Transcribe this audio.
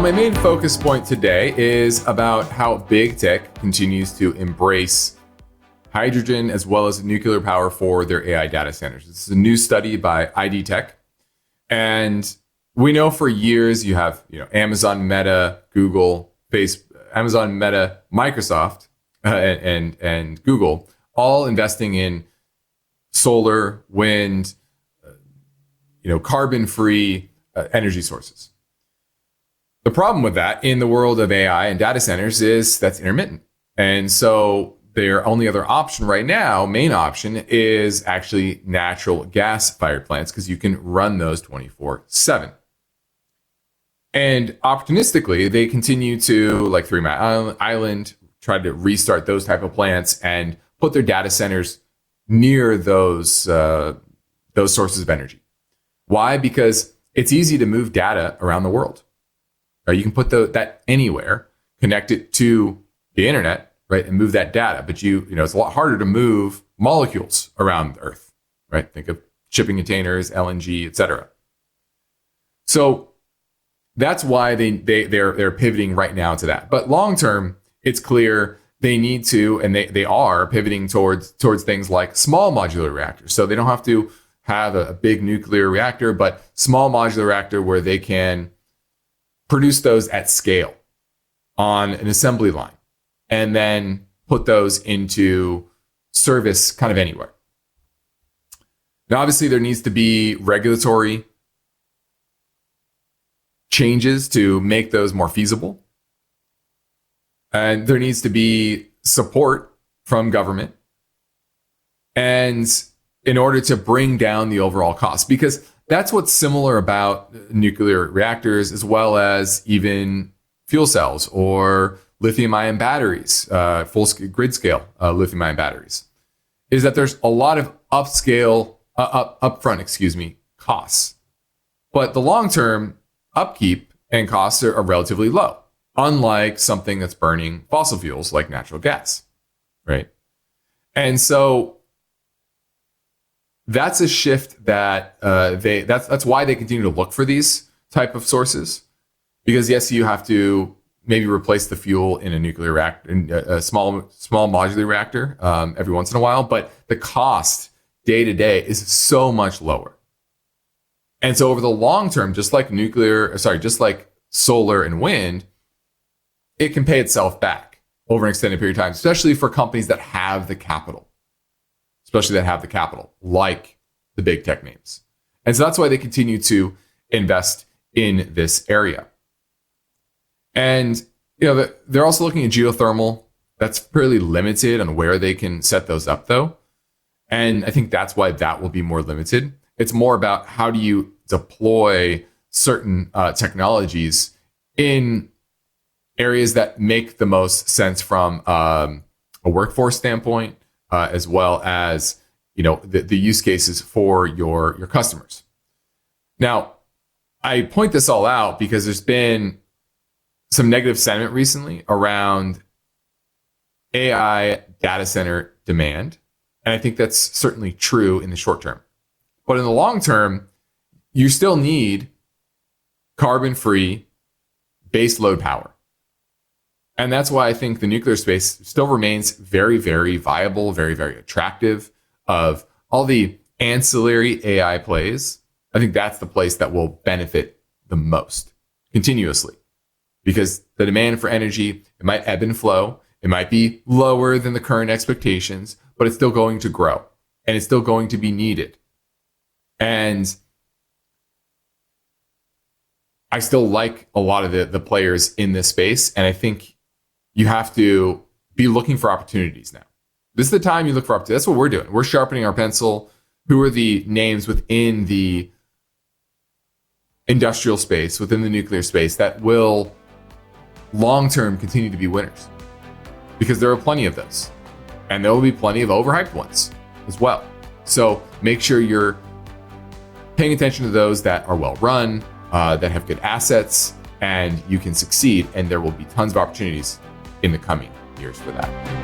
my main focus point today is about how big tech continues to embrace hydrogen as well as nuclear power for their AI data centers. This is a new study by ID Tech. And we know for years you have, Amazon, Meta, Google, Amazon, Meta, Microsoft, and Google all investing in solar, wind, carbon-free energy sources. The problem with that in the world of AI and data centers is that's intermittent. And so their only other option right now, main option, is actually natural gas-fired plants because you can run those 24/7. And opportunistically, they continue to, like 3 Mile Island, try to restart those type of plants and put their data centers near those sources of energy. Why? Because it's easy to move data around the world. Right? You can put that anywhere, connect it to the internet, right, and move that data. But it's a lot harder to move molecules around the Earth, right? Think of shipping containers, LNG, etc. So that's why they're pivoting right now to that. But long term, it's clear they need to, and they are pivoting towards things like small modular reactors. So they don't have to have a big nuclear reactor, but small modular reactor where they can produce those at scale on an assembly line and then put those into service kind of anywhere. Now, obviously, there needs to be regulatory changes to make those more feasible. And there needs to be support from government and in order to bring down the overall cost, because that's what's similar about nuclear reactors as well as even fuel cells or lithium-ion batteries, full grid scale lithium-ion batteries, is that there's a lot of upfront costs. But the long-term upkeep and costs are relatively low, unlike something that's burning fossil fuels like natural gas, right? And so that's a shift that that's why they continue to look for these type of sources, because yes, you have to maybe replace the fuel in a nuclear reactor, in a small modular reactor every once in a while, but the cost day to day is so much lower. And so over the long term, just like solar and wind, it can pay itself back over an extended period of time, especially for companies that have the capital. Like the big tech names. And so that's why they continue to invest in this area. And, they're also looking at geothermal. That's fairly limited on where they can set those up, though. And I think that's why that will be more limited. It's more about how do you deploy certain technologies in areas that make the most sense from a workforce standpoint, as well as, the use cases for your customers. Now, I point this all out because there's been some negative sentiment recently around AI data center demand. And I think that's certainly true in the short term. But in the long term, you still need carbon-free base load power. And that's why I think the nuclear space still remains very, very viable, very, very attractive. Of all the ancillary AI plays, I think that's the place that will benefit the most continuously. Because the demand for energy, it might ebb and flow. It might be lower than the current expectations, but it's still going to grow. And it's still going to be needed. And I still like a lot of the players in this space. And I think you have to be looking for opportunities now. This is the time you look for opportunities. That's what we're doing. We're sharpening our pencil. Who are the names within the industrial space, within the nuclear space, that will long-term continue to be winners? Because there are plenty of those. And there will be plenty of overhyped ones as well. So make sure you're paying attention to those that are well-run, that have good assets, and you can succeed. And there will be tons of opportunities in the coming years for that.